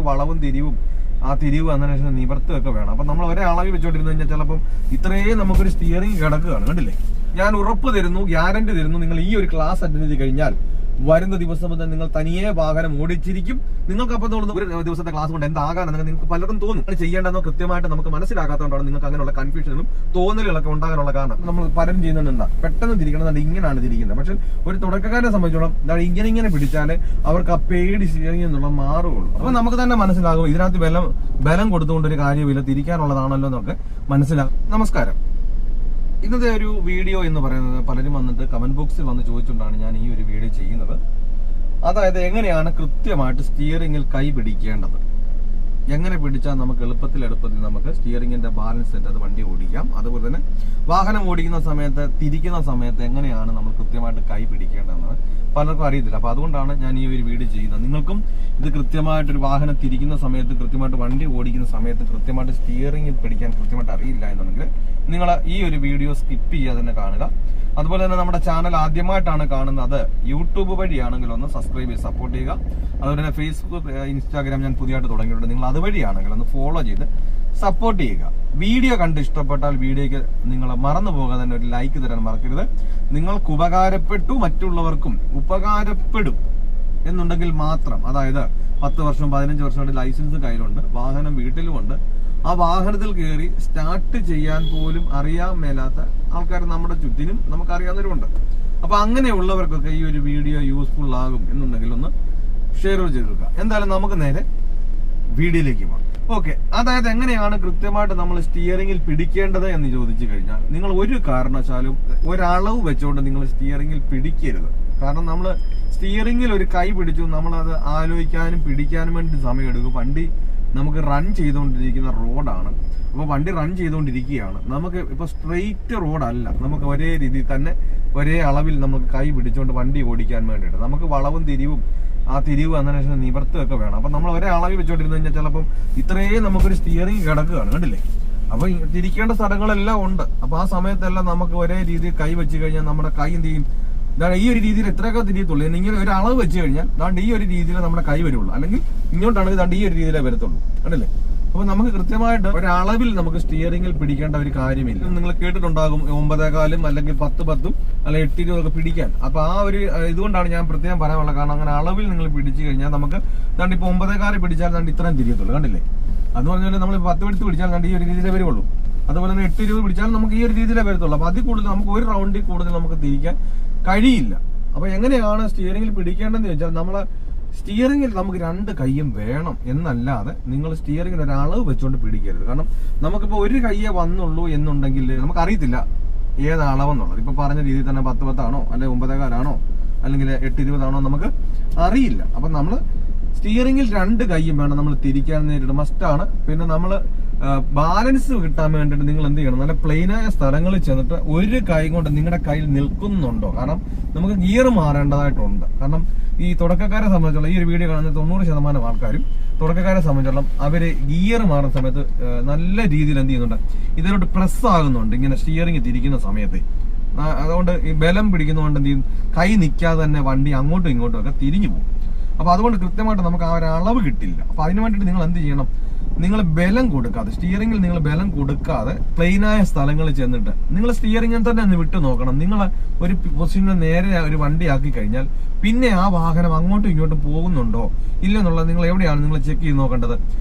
വളവും തിരിവും ആ തിരിവ് അന്നേരം നിവർത്തുകയൊക്കെ വേണം. അപ്പൊ നമ്മൾ ഒരേ അളവിൽ വെച്ചോണ്ടിരുന്നു കഴിഞ്ഞാൽ ചിലപ്പം ഇത്രയും നമുക്കൊരു സ്റ്റിയറിംഗ് കിടക്കുകയാണ്. കണ്ടില്ലേ? ഞാൻ ഉറപ്പ് തരുന്നു, ഗ്യാരണ്ടി തരുന്നു, നിങ്ങൾ ഈ ഒരു ക്ലാസ് അറ്റൻഡ് ചെയ്ത് കഴിഞ്ഞാൽ വരുന്ന ദിവസം മുതൽ നിങ്ങൾ തനിയെ വാഹനം ഓടിച്ചിരിക്കും. നിങ്ങൾക്ക് അപ്പോൾ തോന്നുന്നു ഒരു ദിവസത്തെ ക്ലാസ് കൊണ്ട് എന്താകാനെന്ന് നിങ്ങൾക്ക് പലർക്കും തോന്നും. ചെയ്യേണ്ടെന്നോ കൃത്യമായിട്ട് നമുക്ക് മനസ്സിലാക്കാത്തതുകൊണ്ടാണ് നിങ്ങൾക്ക് അങ്ങനെയുള്ള കൺഫ്യൂഷനും തോന്നലുകളൊക്കെ ഉണ്ടാകാനുള്ള കാരണം. നമ്മൾ പലരും ചെയ്യുന്നുണ്ട്, പെട്ടെന്ന് തിരിക്കണം, ഇങ്ങനെയാണ് തിരിക്കുന്നത്. പക്ഷെ ഒരു തുടക്കക്കാരനെ സംബന്ധിച്ചോളം ഇങ്ങനെ പിടിച്ചാല് അവർക്ക് ആ പേടി സ്റ്റിയറിംഗ് എന്നുള്ള മാറുകയുള്ളൂ. അപ്പൊ നമുക്ക് തന്നെ മനസ്സിലാകും ഇതിനകത്ത് ബലം കൊടുത്തുകൊണ്ടൊരു കാര്യമില്ല, തിരിക്കാനുള്ളതാണല്ലോ എന്നൊക്കെ മനസ്സിലാകും. നമസ്കാരം. ഇന്നത്തെ ഒരു വീഡിയോ എന്ന് പറയുന്നത് പലരും വന്നിട്ട് കമന്റ് ബോക്സിൽ വന്ന് ചോദിച്ചുകൊണ്ടാണ് ഞാൻ ഈ ഒരു വീഡിയോ ചെയ്യുന്നത്. അതായത് എങ്ങനെയാണ് കൃത്യമായിട്ട് സ്റ്റിയറിംഗിൽ കൈ പിടിക്കേണ്ടത്, എങ്ങനെ പിടിച്ചാൽ നമുക്ക് എളുപ്പത്തിൽ നമുക്ക് സ്റ്റിയറിംഗിന്റെ ബാലൻസ് സെറ്റ് അത് വണ്ടി ഓടിക്കാം. അതുപോലെ തന്നെ വാഹനം ഓടിക്കുന്ന സമയത്ത് തിരിക്കുന്ന സമയത്ത് എങ്ങനെയാണ് നമ്മൾ കൃത്യമായിട്ട് കൈ പിടിക്കേണ്ടതെന്ന് പലർക്കും അറിയത്തില്ല. അപ്പൊ അതുകൊണ്ടാണ് ഞാൻ ഈ ഒരു വീഡിയോ ചെയ്യുന്നത്. നിങ്ങൾക്കും ഇത് കൃത്യമായിട്ടൊരു വാഹനം തിരിക്കുന്ന സമയത്ത്, കൃത്യമായിട്ട് വണ്ടി ഓടിക്കുന്ന സമയത്ത് കൃത്യമായിട്ട് സ്റ്റിയറിംഗിൽ പിടിക്കാൻ കൃത്യമായിട്ട് അറിയില്ല എന്നുണ്ടെങ്കിൽ നിങ്ങൾ ഈ ഒരു വീഡിയോ സ്കിപ്പ് ചെയ്യാതെ തന്നെ കാണുക. അതുപോലെ തന്നെ നമ്മുടെ ചാനൽ ആദ്യമായിട്ടാണ് കാണുന്നത്, യൂട്യൂബ് വഴിയാണെങ്കിൽ ഒന്ന് സബ്സ്ക്രൈബ് ചെയ്ത് സപ്പോർട്ട് ചെയ്യുക. അതുപോലെ തന്നെ ഫേസ്ബുക്ക്, ഇൻസ്റ്റാഗ്രാം ഞാൻ പുതിയതായിട്ട് തുടങ്ങിയിട്ടുണ്ട്. നിങ്ങൾ അതുവഴിയാണെങ്കിൽ ഒന്ന് ഫോളോ ചെയ്ത് സപ്പോർട്ട് ചെയ്യുക. വീഡിയോ കണ്ട് ഇഷ്ടപ്പെട്ടാൽ വീഡിയോക്ക് നിങ്ങൾ മറന്നു പോകാതെ തന്നെ ഒരു ലൈക്ക് തരാൻ മറക്കരുത്. നിങ്ങൾക്ക് ഉപകാരപ്പെട്ടു, മറ്റുള്ളവർക്കും ഉപകാരപ്പെടും എന്നുണ്ടെങ്കിൽ മാത്രം, അതായത് 10 വർഷം 15 വർഷമായിട്ട് ലൈസൻസ് കയ്യിലുണ്ട്, വാഹനം വീട്ടിലുമുണ്ട്, ആ വാഹനത്തിൽ കയറി സ്റ്റാർട്ട് ചെയ്യാൻ പോലും അറിയാൻ മേലാത്ത ആൾക്കാർ നമ്മുടെ ചുറ്റിനും നമുക്കറിയാവുന്നവരുണ്ട്. അപ്പൊ അങ്ങനെയുള്ളവർക്കൊക്കെ ഈ ഒരു വീഡിയോ യൂസ്ഫുൾ ആകും എന്നുണ്ടെങ്കിൽ ഒന്ന് ഷെയർ ചെയ്തെടുക്കുക. എന്തായാലും നമുക്ക് നേരെ വീഡിയോയിലേക്ക് പോകാം. ഓക്കെ, അതായത് എങ്ങനെയാണ് കൃത്യമായിട്ട് നമ്മൾ സ്റ്റിയറിംഗിൽ പിടിക്കേണ്ടത് എന്ന് ചോദിച്ചു കഴിഞ്ഞാൽ, നിങ്ങൾ ഒരു കാരണവശാലും ഒരളവ് വെച്ചുകൊണ്ട് നിങ്ങൾ സ്റ്റിയറിംഗിൽ പിടിക്കരുത്. കാരണം നമ്മൾ സ്റ്റിയറിംഗിൽ ഒരു കൈ പിടിച്ചു, നമ്മളത് ആലോചിക്കാനും പിടിക്കാനും വേണ്ടി സമയമെടുക്കും. വണ്ടി നമുക്ക് റൺ ചെയ്തുകൊണ്ടിരിക്കുന്ന റോഡാണ്. അപ്പോൾ വണ്ടി റൺ ചെയ്തുകൊണ്ടിരിക്കുകയാണ്. നമുക്ക് ഇപ്പോൾ സ്ട്രെയിറ്റ് റോഡല്ല, നമുക്ക് ഒരേ രീതിയിൽ തന്നെ ഒരേ അളവിൽ നമുക്ക് കൈ പിടിച്ചുകൊണ്ട് വണ്ടി ഓടിക്കാൻ വേണ്ടിയിട്ട് നമുക്ക് വളവും തിരിവും ആ തിരിവ് അന്നേരം നിവർത്തുകയൊക്കെ വേണം. അപ്പൊ നമ്മൾ ഒരേ അളവിൽ വെച്ചോണ്ടിരുന്നു കഴിഞ്ഞാൽ ചിലപ്പം ഇത്രയും നമുക്കൊരു സ്റ്റിയറിംഗ് കിടക്കുകയാണ്. കണ്ടില്ലേ? അപ്പൊ തിരിക്കേണ്ട സ്ഥലങ്ങളെല്ലാം ഉണ്ട്. അപ്പൊ ആ സമയത്തെല്ലാം നമുക്ക് ഒരേ രീതിയിൽ കൈ വെച്ച് കഴിഞ്ഞാൽ നമ്മുടെ കൈ എന്ത് ചെയ്യും? ഈ ഒരു രീതിയിൽ എത്രയൊക്കെ തിരിയത്തുള്ളൂ. ഇങ്ങനെ ഒരു അളവ് വെച്ച് കഴിഞ്ഞാൽ ദാണ്ട് ഈ ഒരു രീതിയിൽ നമ്മുടെ കൈ വരുള്ളൂ. അല്ലെങ്കിൽ ഇങ്ങോട്ടാണെങ്കിൽ ദാണ്ട് ഈ ഒരു രീതിയിലേ വരത്തുള്ളൂ. കണ്ടില്ലേ? അപ്പൊ നമുക്ക് കൃത്യമായിട്ട് ഒരളവിൽ നമുക്ക് സ്റ്റിയറിംഗിൽ പിടിക്കേണ്ട ഒരു കാര്യമില്ല. നിങ്ങൾ കേട്ടിട്ടുണ്ടാകും 9.25 അല്ലെങ്കിൽ 10 അല്ലെങ്കിൽ 8 ഒക്കെ പിടിക്കാൻ. അപ്പൊ ആ ഒരു ഇതുകൊണ്ടാണ് ഞാൻ പ്രത്യേകം പറയാനുള്ള കാരണം, അങ്ങനെ അളവിൽ നിങ്ങൾ പിടിച്ചു കഴിഞ്ഞാൽ നമുക്ക് ദാണ്ട് ഇപ്പൊ 9.25 പിടിച്ചാൽ ദാണ്ട് ഇത്രയും തിരിയത്തുള്ളൂ. കണ്ടില്ലേ? അത് പറഞ്ഞാൽ നമ്മൾ 10 എടുത്ത് പിടിച്ചാൽ ദാണ്ട് ഈ ഒരു രീതിയിലേ വരുള്ളൂ. അതുപോലെ തന്നെ 8-20 പിടിച്ചാൽ നമുക്ക് ഈ ഒരു രീതിയിലേ വരത്തുള്ളൂ. അപ്പൊ അതിൽ കൂടുതൽ നമുക്ക് ഒരു റൗണ്ടിൽ കൂടുതൽ നമുക്ക് തിരിക്കാൻ കഴിയില്ല. അപ്പൊ എങ്ങനെയാണ് സ്റ്റിയറിംഗിൽ പിടിക്കേണ്ടതെന്ന് ചോദിച്ചാൽ, നമ്മളെ സ്റ്റിയറിംഗിൽ നമുക്ക് 2 കൈയും വേണം എന്നല്ലാതെ നിങ്ങൾ സ്റ്റിയറിംഗിൽ ഒരളവ് വെച്ചുകൊണ്ട് പിടിക്കരുത്. കാരണം നമുക്കിപ്പോ ഒരു കയ്യേ വന്നുള്ളൂ എന്നുണ്ടെങ്കിൽ നമുക്ക് അറിയത്തില്ല ഏത് അളവെന്നുള്ളത്. ഇപ്പൊ പറഞ്ഞ രീതിയിൽ തന്നെ 10 ആണോ അല്ലെങ്കിൽ 9.25 അല്ലെങ്കിൽ 8-20 നമുക്ക് അറിയില്ല. അപ്പൊ നമ്മള് സ്റ്റിയറിംഗിൽ 2 കൈയും വേണം നമ്മൾ തിരിക്കാൻ നേരിട്ട് മസ്റ്റാണ്. പിന്നെ നമ്മള് ബാലൻസ് കിട്ടാൻ വേണ്ടിയിട്ട് നിങ്ങൾ എന്ത് ചെയ്യണം? നല്ല പ്ലെയിനായ സ്ഥലങ്ങളിൽ ചെന്നിട്ട് ഒരു കൈ കൊണ്ട് നിങ്ങളുടെ കയ്യിൽ നിൽക്കുന്നുണ്ടോ? കാരണം നമുക്ക് ഗിയർ മാറേണ്ടതായിട്ടുണ്ട്. കാരണം ഈ തുടക്കക്കാരെ സംബന്ധിച്ചുള്ള ഈ ഒരു വീഡിയോ കാണുന്ന 90% ആൾക്കാരും തുടക്കക്കാരെ സംബന്ധിച്ചോളം അവര് ഗിയർ മാറുന്ന സമയത്ത് നല്ല രീതിയിൽ എന്ത് ചെയ്യുന്നുണ്ട്? ഇതിലോട്ട് പ്രസ് ആകുന്നുണ്ട് ഇങ്ങനെ സ്റ്റിയറിംഗ് തിരിക്കുന്ന സമയത്ത്. അതുകൊണ്ട് ഈ ബലം പിടിക്കുന്നതുകൊണ്ട് എന്ത് ചെയ്യും? കൈ നിൽക്കാതെ തന്നെ വണ്ടി അങ്ങോട്ടും ഇങ്ങോട്ടും ഒക്കെ തിരിഞ്ഞു പോകും. അപ്പൊ അതുകൊണ്ട് കൃത്യമായിട്ട് നമുക്ക് ആ ഒരു അളവ് കിട്ടില്ല. അപ്പൊ അതിന് വേണ്ടിയിട്ട് നിങ്ങൾ എന്ത് ചെയ്യണം? നിങ്ങൾ ബലം കൊടുക്കാതെ, സ്റ്റിയറിംഗിൽ നിങ്ങൾ ബലം കൊടുക്കാതെ പ്ലെയിനായ സ്ഥലങ്ങളിൽ ചെന്നിട്ട് നിങ്ങൾ സ്റ്റിയറിംഗിൽ തന്നെ ഒന്ന് വിട്ടു നോക്കണം. നിങ്ങൾ ഒരു പൊസിഷനിൽ നേരെ ഒരു വണ്ടി ആക്കി കഴിഞ്ഞാൽ പിന്നെ ആ വാഹനം അങ്ങോട്ടും ഇങ്ങോട്ടും പോകുന്നുണ്ടോ ഇല്ലെന്നുള്ളത് നിങ്ങൾ എവിടെയാണ് നിങ്ങൾ ചെക്ക് ചെയ്ത് നോക്കേണ്ടത്?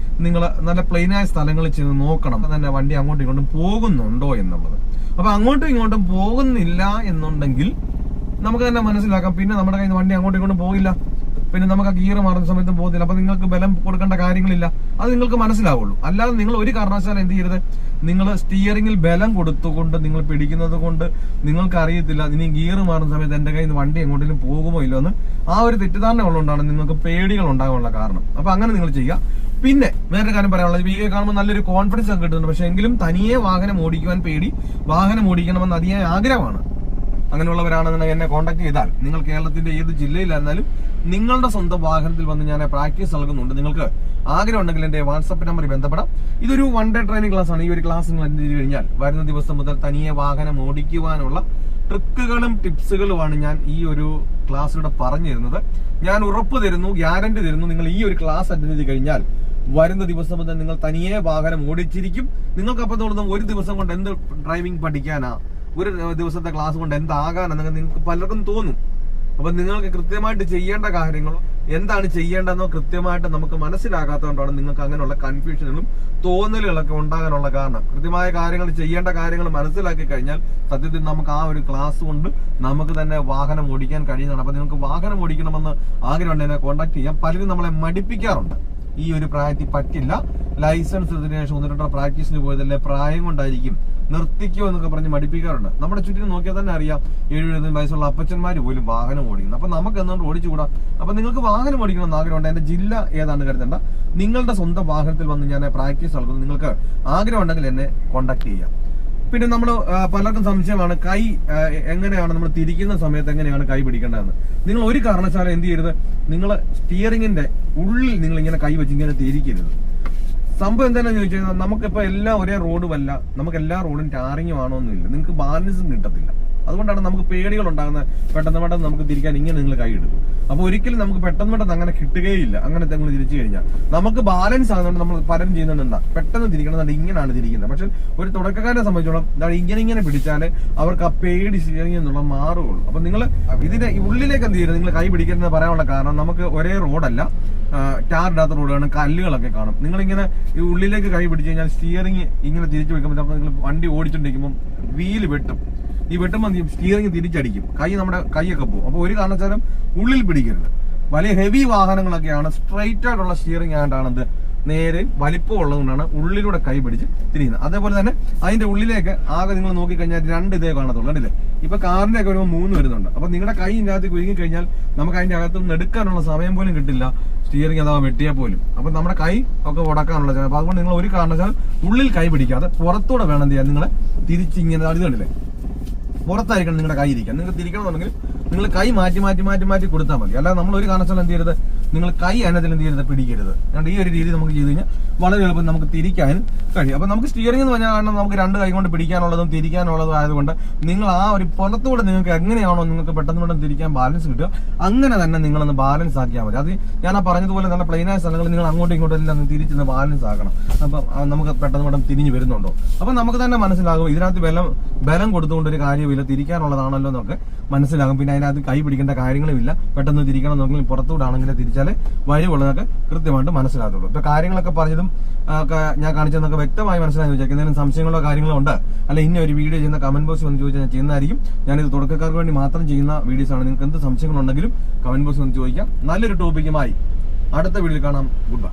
നിങ്ങൾ നല്ല പ്ലെയിനായ സ്ഥലങ്ങളിൽ ചെന്ന് നോക്കണം തന്നെ വണ്ടി അങ്ങോട്ടും ഇങ്ങോട്ടും പോകുന്നുണ്ടോ എന്നുള്ളത്. അപ്പൊ അങ്ങോട്ടും ഇങ്ങോട്ടും പോകുന്നില്ല എന്നുണ്ടെങ്കിൽ നമുക്ക് തന്നെ മനസ്സിലാക്കാം, പിന്നെ നമ്മുടെ കയ്യിൽ നിന്ന് വണ്ടി അങ്ങോട്ടും ഇങ്ങോട്ടും പോകില്ല, പിന്നെ നമുക്ക് ആ ഗിയർ മാറുന്ന സമയത്തും പോകുന്നില്ല. അപ്പൊ നിങ്ങൾക്ക് ബലം കൊടുക്കേണ്ട കാര്യങ്ങളില്ല, അത് നിങ്ങൾക്ക് മനസ്സിലാവുള്ളൂ. അല്ലാതെ നിങ്ങൾ ഒരു കാരണവശാലും എന്ത് ചെയ്യരുത്? നിങ്ങൾ സ്റ്റിയറിംഗിൽ ബലം കൊടുത്തുകൊണ്ട് നിങ്ങൾ പിടിക്കുന്നത് കൊണ്ട് നിങ്ങൾക്ക് അറിയത്തില്ല ഇനി ഗിയർ മാറുന്ന സമയത്ത് എന്റെ കയ്യിൽ നിന്ന് വണ്ടി എങ്ങോട്ടെങ്കിലും പോകുമോ ഇല്ലോ എന്ന് ആ ഒരു തെറ്റിദ്ധാരണ ഉള്ളതുകൊണ്ടാണ് നിങ്ങൾക്ക് പേടികൾ ഉണ്ടാകാനുള്ള കാരണം. അപ്പൊ അങ്ങനെ നിങ്ങൾ ചെയ്യുക. പിന്നെ വേറൊരു കാര്യം പറയാനുള്ളത്, വീഡിയോ കാണുമ്പോൾ നല്ലൊരു കോൺഫിഡൻസ് ഒക്കെ കിട്ടുന്നുണ്ട്. പക്ഷെ എങ്കിലും തനിയെ വാഹനം ഓടിക്കുവാൻ പേടി, വാഹനം ഓടിക്കണമെന്ന് അതിയായ ആഗ്രഹമാണ്. അങ്ങനെയുള്ളവരാണെന്നുണ്ടെങ്കിൽ എന്നെ കോൺടാക്ട് ചെയ്താൽ നിങ്ങൾ കേരളത്തിന്റെ ഏത് ജില്ലയിലായിരുന്നാലും നിങ്ങളുടെ സ്വന്തം വാഹനത്തിൽ വന്ന് ഞാൻ പ്രാക്ടീസ് നൽകുന്നുണ്ട്. നിങ്ങൾക്ക് ആഗ്രഹം ഉണ്ടെങ്കിൽ എന്റെ വാട്സ്ആപ്പ് നമ്പറിൽ ബന്ധപ്പെടാം. ഇതൊരു 1 ഡേ ട്രെയിനിങ് ക്ലാസ് ആണ്. ഈ ഒരു ക്ലാസ് നിങ്ങൾ അറ്റൻഡ് ചെയ്ത് കഴിഞ്ഞാൽ വരുന്ന ദിവസം മുതൽ തനിയെ വാഹനം ഓടിക്കുവാനുള്ള ട്രിക്കുകളും ടിപ്സുകളുമാണ് ഞാൻ ഈ ഒരു ക്ലാസ്സിലൂടെ പറഞ്ഞു തരുന്നത്. ഞാൻ ഉറപ്പ് തരുന്നു, ഗ്യാരണ്ടി തരുന്നു, നിങ്ങൾ ഈ ഒരു ക്ലാസ് അറ്റൻഡ് ചെയ്ത് കഴിഞ്ഞാൽ വരുന്ന ദിവസം മുതൽ നിങ്ങൾ തനിയെ വാഹനം ഓടിച്ചിരിക്കും. നിങ്ങൾക്ക് അപ്പം തോന്നുന്നു ഒരു ദിവസം കൊണ്ട് എന്ത് ഡ്രൈവിംഗ് പഠിക്കാനാ, ഒരു ദിവസത്തെ ക്ലാസ് കൊണ്ട് എന്താകാനെന്നൊക്കെ നിങ്ങൾക്ക് പലർക്കും തോന്നും. അപ്പൊ നിങ്ങൾക്ക് കൃത്യമായിട്ട് ചെയ്യേണ്ട കാര്യങ്ങളും എന്താണ് ചെയ്യേണ്ടതെന്നോ കൃത്യമായിട്ട് നമുക്ക് മനസ്സിലാകാത്തതുകൊണ്ടാണ് നിങ്ങൾക്ക് അങ്ങനെയുള്ള കൺഫ്യൂഷനുകളും തോന്നലുകളൊക്കെ ഉണ്ടാകാനുള്ള കാരണം. കൃത്യമായ കാര്യങ്ങൾ ചെയ്യേണ്ട കാര്യങ്ങൾ മനസ്സിലാക്കി കഴിഞ്ഞാൽ സത്യത്തിൽ നമുക്ക് ആ ഒരു ക്ലാസ് കൊണ്ട് നമുക്ക് തന്നെ വാഹനം ഓടിക്കാൻ കഴിയുന്നതാണ്. അപ്പൊ നിങ്ങൾക്ക് വാഹനം ഓടിക്കണമെന്ന് ആഗ്രഹമുണ്ട്, എന്നെ കോൺടാക്ട് ചെയ്യാം. പലരും നമ്മളെ മടിപ്പിക്കാറുണ്ട്, ഈ ഒരു പ്രായത്തിൽ പറ്റില്ല, ലൈസൻസ് എടുത്തതിനു ശേഷം 1-2 പ്രാക്ടീസിന് പോയതല്ലേ, പ്രായം കൊണ്ടായിരിക്കും, നിർത്തിക്കോ എന്നൊക്കെ പറഞ്ഞ് മടിപ്പിക്കാറുണ്ട്. നമ്മുടെ ചുറ്റിനും നോക്കിയാൽ തന്നെ അറിയാം 70 വയസ്സുള്ള അപ്പച്ചന്മാർ പോലും വാഹനം ഓടിക്കുന്നു. അപ്പൊ നമുക്ക് എന്തുകൊണ്ട് ഓടിച്ചുകൂടാ? അപ്പൊ നിങ്ങൾക്ക് വാഹനം ഓടിക്കണം എന്ന് ആഗ്രഹമുണ്ട്, എന്റെ ജില്ല ഏതാണ്ട് കരുതണ്ട, നിങ്ങളുടെ സ്വന്തം വാഹനത്തിൽ വന്ന് ഞാൻ പ്രാക്ടീസ് നടക്കുന്നു. നിങ്ങൾക്ക് ആഗ്രഹം ഉണ്ടെങ്കിൽ എന്നെ കോൺടാക്ട് ചെയ്യാം. പിന്നെ നമ്മൾ പലർക്കും സംശയമാണ് കൈ എങ്ങനെയാണ് നമ്മൾ തിരിക്കുന്ന സമയത്ത് എങ്ങനെയാണ് കൈ പിടിക്കേണ്ടതെന്ന്. നിങ്ങൾ ഒരു കാരണവശാലും എന്ത് ചെയ്യരുത്, നിങ്ങൾ സ്റ്റിയറിംഗിന്റെ ഉള്ളിൽ നിങ്ങൾ ഇങ്ങനെ കൈ വെച്ച് ഇങ്ങനെ തിരിക്കരുത്. സംഭവം എന്താണെന്ന് ചോദിച്ചു കഴിഞ്ഞാൽ നമുക്കിപ്പോൾ എല്ലാം ഒരേ റോഡുമല്ല, നമുക്ക് എല്ലാ റോഡും ടാറിങ്ങും ആണോന്നില്ല, നിങ്ങൾക്ക് ബാലൻസും കിട്ടത്തില്ല. അതുകൊണ്ടാണ് നമുക്ക് പേടികൾ ഉണ്ടാകുന്നത്. പെട്ടെന്ന് നമുക്ക് തിരിക്കാൻ ഇങ്ങനെ നിങ്ങൾ കൈ എടുക്കും. അപ്പൊ ഒരിക്കലും നമുക്ക് പെട്ടെന്ന് അങ്ങനെ കിട്ടുകയില്ല. അങ്ങനത്തെ നിങ്ങൾ തിരിച്ചു കഴിഞ്ഞാൽ നമുക്ക് ബാലൻസ് ആകുന്നുണ്ട്. നമ്മൾ പലരും ചെയ്യുന്നുണ്ട് എന്താ, പെട്ടെന്ന് തിരിക്കണം, ഇങ്ങനെയാണ് തിരിക്കുന്നത്. പക്ഷെ ഒരു തുടക്കക്കാരനെ സംബന്ധിച്ചോളം ഇങ്ങനെ പിടിച്ചാൽ അവർക്ക് ആ പേടി സ്റ്റിയറിംഗ് എന്നുള്ള മാറുകയുള്ളൂ. അപ്പൊ നിങ്ങൾ ഇതിന്റെ ഉള്ളിലേക്ക് എന്ത് ചെയ്യരുത്, നിങ്ങൾ കൈ പിടിക്കരുതെന്ന് പറയാനുള്ള കാരണം നമുക്ക് ഒരേ റോഡല്ല, ടാറിടാത്ത റോഡാണ്, കല്ലുകളൊക്കെ കാണും. നിങ്ങളിങ്ങനെ ഈ ഉള്ളിലേക്ക് കൈ പിടിച്ചു കഴിഞ്ഞാൽ സ്റ്റിയറിംഗ് ഇങ്ങനെ തിരിച്ചു വെക്കുമ്പോൾ നിങ്ങൾ വണ്ടി ഓടിച്ചുകൊണ്ടിരിക്കുമ്പോൾ വീല് വെട്ടും. ഈ വെട്ടുമ്പോൾ സ്റ്റിയറിംഗ് തിരിച്ചടിക്കും, നമ്മുടെ കൈയൊക്കെ പോകും. അപ്പൊ ഒരു കാരണവശാലും ഉള്ളിൽ പിടിക്കരുത്. വലിയ ഹെവി വാഹനങ്ങളൊക്കെയാണ് സ്ട്രൈറ്റ് ആയിട്ടുള്ള സ്റ്റിയറിംഗ് ആയിട്ടാണ് നേരെ വലിപ്പം ഉള്ളതുകൊണ്ടാണ് ഉള്ളിലൂടെ കൈ പിടിച്ച് തിരിയുന്നത്. അതേപോലെ തന്നെ അതിന്റെ ഉള്ളിലേക്ക് ആകെ നിങ്ങൾ നോക്കിക്കഴിഞ്ഞാൽ 2 ഇതേ കാണത്തുള്ളൂ, കണ്ടില്ലേ? ഇപ്പൊ കാറിന്റെ ഒക്കെ വരുമ്പോൾ 3 വരുന്നുണ്ട്. അപ്പൊ നിങ്ങളുടെ കൈ ഇതിനകത്ത് കുരുങ്ങി കഴിഞ്ഞാൽ നമുക്ക് അതിന്റെ അകത്തുനിന്ന് എടുക്കാനുള്ള സമയം പോലും കിട്ടില്ല, സ്റ്റിയറിംഗ് അഥവാ വെട്ടിയാൽ പോലും. അപ്പൊ നമ്മുടെ കൈ ഒക്കെ ഉടക്കാനുള്ള ചാൻസ്. അപ്പൊ അതുകൊണ്ട് നിങ്ങൾ ഒരു കാരണവശാലും ഉള്ളിൽ കൈ പിടിക്കാതെ പുറത്തൂടെ വേണം എന്ത് ചെയ്യാൻ, നിങ്ങളെ തിരിച്ചിങ്ങനെ അത് കണ്ടില്ലേ, പുറത്തായിരിക്കണം നിങ്ങളുടെ കൈ ഇരിക്കാൻ. നിങ്ങൾക്ക് തിരിക്കണമെന്നുണ്ടെങ്കിൽ നിങ്ങൾ കൈ മാറ്റി കൊടുത്താൽ മതി. അല്ലാതെ നമ്മൾ ഒരു കാരണവശാലും എന്ത് ചെയ്യരുത്, നിങ്ങൾ കൈ അതിനകത്തിൽ എന്ത് ചെയ്യരുത്, പിടിക്കരുത്. അതുകൊണ്ട് ഈ ഒരു രീതി നമുക്ക് ചെയ്ത് കഴിഞ്ഞാൽ വളരെ എളുപ്പം നമുക്ക് തിരിക്കാനും കഴിയും. അപ്പൊ നമുക്ക് സ്റ്റിയറിംഗ് എന്ന് പറഞ്ഞാൽ കാരണം നമുക്ക് 2 കൈ കൊണ്ട് പിടിക്കാനുള്ളതും തിരിക്കാനുള്ളതും ആയതുകൊണ്ട് നിങ്ങൾ ആ ഒരു പുറത്തുകൂടെ നിങ്ങൾക്ക് എങ്ങനെയാണോ നിങ്ങൾക്ക് പെട്ടെന്ന് തിരിക്കാൻ ബാലൻസ് കിട്ടുക, അങ്ങനെ തന്നെ നിങ്ങളൊന്ന് ബാലൻസ് ആക്കിയാൽ മതി. അത് ഞാൻ പറഞ്ഞതുപോലെ നല്ല പ്ലെയിനായ സ്ഥലങ്ങൾ നിങ്ങൾ അങ്ങോട്ടും ഇങ്ങോട്ടും എല്ലാം തിരിച്ചൊന്ന് ബാലൻസ് ആക്കണം. അപ്പൊ നമുക്ക് പെട്ടെന്ന് തിരിഞ്ഞ് വരുന്നുണ്ടോ, അപ്പൊ നമുക്ക് തന്നെ മനസ്സിലാകും ഇതിനകത്ത് ബലം കൊടുത്തുകൊണ്ട് ഒരു കാര്യമില്ല, തിരിക്കാനുള്ളതാണല്ലോ എന്നൊക്കെ മനസ്സിലാകും. പിന്നെ അതിനകത്ത് കൈ പിടിക്കേണ്ട കാര്യങ്ങളുമില്ല, പെട്ടെന്ന് തിരിക്കണം നോക്കി പുറത്തുകൂടെ ആണെങ്കിൽ തിരിച്ചാലേ വഴിയുള്ളതൊക്കെ കൃത്യമായിട്ട് മനസ്സിലാകത്തുള്ളൂ. ഇപ്പൊ കാര്യങ്ങളൊക്കെ പറഞ്ഞതും ഞാൻ കാണിച്ചതെന്നൊക്കെ വ്യക്തമായി മനസ്സിലാക്കി വെച്ചാൽ എന്തെങ്കിലും സംശയങ്ങളോ കാര്യങ്ങളോ ഉണ്ട്, അല്ല ഇന്ന ഒരു വീഡിയോ ചെയ്യുന്ന കമന്റ് ബോക്സ് വന്ന് ചോദിച്ചാൽ ഞാൻ ചെയ്യുന്നതായിരിക്കും. ഞാനിത് തുടക്കക്കാർക്ക് വേണ്ടി മാത്രം ചെയ്യുന്ന വീഡിയോസ് ആണ്. നിങ്ങൾക്ക് എന്ത് സംശയങ്ങളുണ്ടെങ്കിലും കമന്റ് ബോക്സ് വന്ന് ചോദിക്കാം. നല്ലൊരു ടോപ്പിക്കുമായി അടുത്ത വീഡിയോയിൽ കാണാം. Good bye.